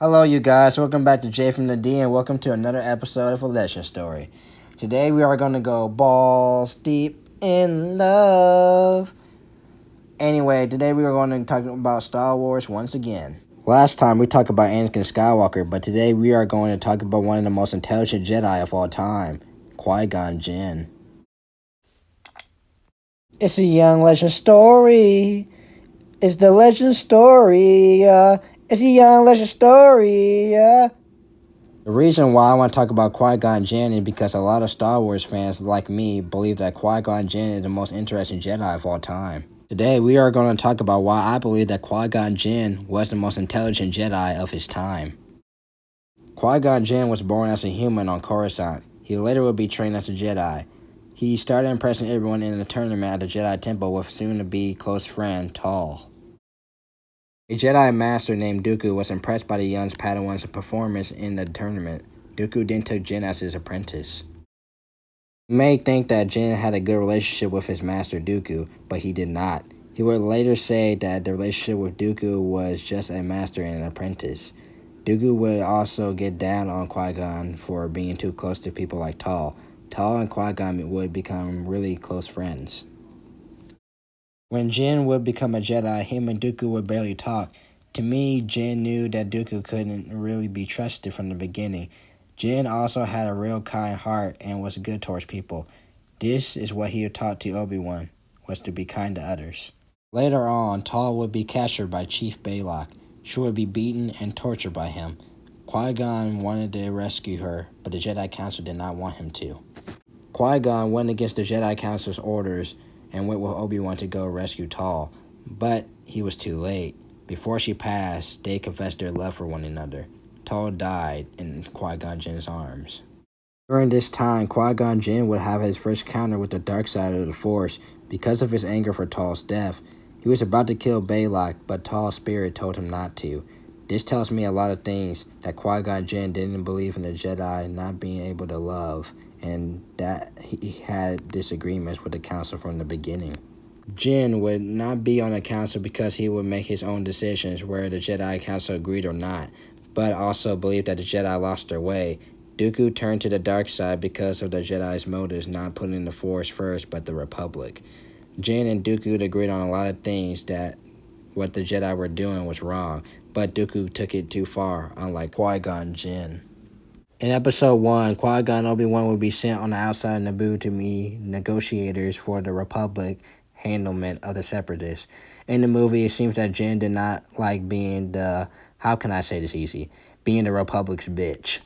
Hello, you guys. Welcome back to Jay from the D, and welcome to another episode of A Legend Story. Today, we are going to go balls deep in love. Anyway, today we are going to talk about Star Wars once again. Last time, we talked about Anakin Skywalker, but today we are going to talk about one of the most intelligent Jedi of all time, Qui-Gon Jinn. It's a young legend story. It's the legend story. It's a young legend story. The reason why I want to talk about Qui-Gon Jinn is because a lot of Star Wars fans like me believe that Qui-Gon Jinn is the most interesting Jedi of all time. Today, we are going to talk about why I believe that Qui-Gon Jinn was the most intelligent Jedi of his time. Qui-Gon Jinn was born as a human on Coruscant. He later would be trained as a Jedi. He started impressing everyone in the tournament at the Jedi Temple with soon-to-be close friend, Tal. A Jedi Master named Dooku was impressed by the young Padawan's performance in the tournament. Dooku then took Jinn as his apprentice. You may think that Jinn had a good relationship with his master Dooku, but he did not. He would later say that the relationship with Dooku was just a master and an apprentice. Dooku would also get down on Qui-Gon for being too close to people like Tal. Tal and Qui-Gon would become really close friends. When Jinn would become a Jedi, him and Dooku would barely talk. To me, Jinn knew that Dooku couldn't really be trusted from the beginning. Jinn also had a real kind heart and was good towards people. This is what he had taught to Obi-Wan, was to be kind to others. Later on, Tal would be captured by Chief Baylock. She would be beaten and tortured by him. Qui-Gon wanted to rescue her, but the Jedi Council did not want him to. Qui-Gon went against the Jedi Council's orders and went with Obi-Wan to go rescue Tal, but he was too late. Before she passed, they confessed their love for one another. Tal died in Qui-Gon Jinn's arms. During this time, Qui-Gon Jinn would have his first encounter with the dark side of the Force because of his anger for Tal's death. He was about to kill Baylock, but Tal's spirit told him not to. This tells me a lot of things, that Qui-Gon Jinn didn't believe in the Jedi not being able to love, and that he had disagreements with the council from the beginning. Jinn would not be on the council because he would make his own decisions whether the Jedi Council agreed or not, but also believed that the Jedi lost their way. Dooku turned to the dark side because of the Jedi's motives not putting the Force first but the Republic. Jinn and Dooku agreed on a lot of things that what the Jedi were doing was wrong, but Dooku took it too far, unlike Qui-Gon Jinn. In Episode 1, Qui-Gon and Obi-Wan would be sent on the outside of Naboo to be negotiators for the Republic handlement of the Separatists. In the movie, it seems that Jinn did not like being the, how can I say this easy, being the Republic's bitch.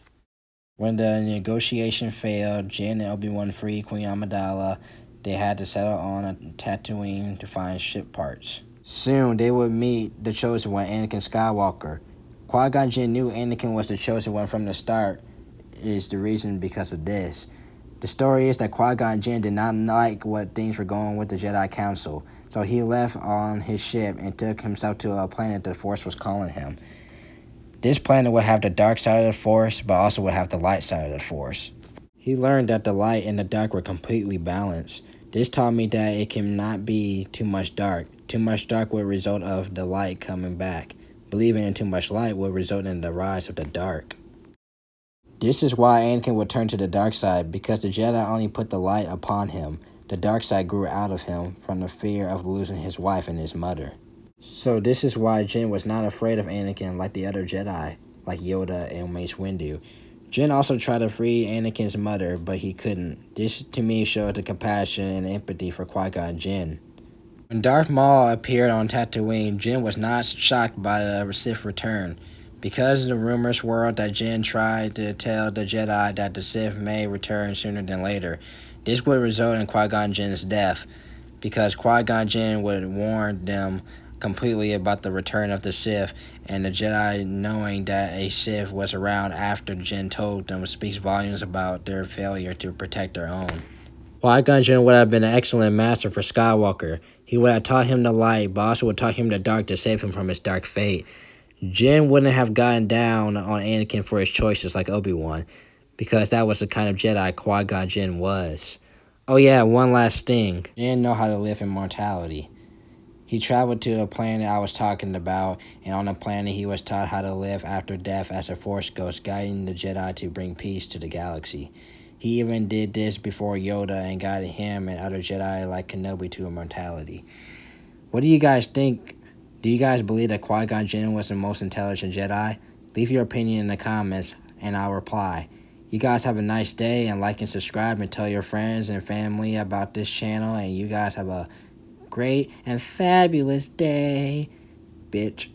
When the negotiation failed, Jinn and Obi-Wan freed Queen Amidala. They had to settle on a Tatooine to find ship parts. Soon, they would meet the Chosen One, Anakin Skywalker. Qui-Gon Jinn knew Anakin was the Chosen One from the start. Is the reason because of this. The story is that Qui-Gon Jinn did not like what things were going with the Jedi Council, so he left on his ship and took himself to a planet the Force was calling him. This planet would have the dark side of the Force, but also would have the light side of the Force. He learned that the light and the dark were completely balanced. This taught me that it cannot be too much dark. Too much dark would result of the light coming back. Believing in too much light would result in the rise of the dark. This is why Anakin would turn to the dark side, because the Jedi only put the light upon him. The dark side grew out of him from the fear of losing his wife and his mother. So this is why Jinn was not afraid of Anakin like the other Jedi, like Yoda and Mace Windu. Jinn also tried to free Anakin's mother, but he couldn't. This to me showed the compassion and empathy for Qui-Gon Jinn. When Darth Maul appeared on Tatooine, Jinn was not shocked by the Sith return. Because the rumors swirled that Jinn tried to tell the Jedi that the Sith may return sooner than later. This would result in Qui-Gon Jinn's death, because Qui-Gon Jinn would warn them completely about the return of the Sith, and the Jedi knowing that a Sith was around after Jinn told them speaks volumes about their failure to protect their own. Qui-Gon Jinn would have been an excellent master for Skywalker. He would have taught him the light, but also would taught him the dark to save him from his dark fate. Jinn wouldn't have gotten down on Anakin for his choices like Obi-Wan, because that was the kind of Jedi Qui-Gon Jinn was. Oh yeah, one last thing. Jinn know how to live in mortality. He traveled to a planet I was talking about, and on the planet he was taught how to live after death as a Force ghost, guiding the Jedi to bring peace to the galaxy. He even did this before Yoda and guided him and other Jedi like Kenobi to immortality. What do you guys think? Do you guys believe that Qui-Gon Jinn was the most intelligent Jedi? Leave your opinion in the comments, and I'll reply. You guys have a nice day, and like and subscribe, and tell your friends and family about this channel, and you guys have a great and fabulous day, bitch.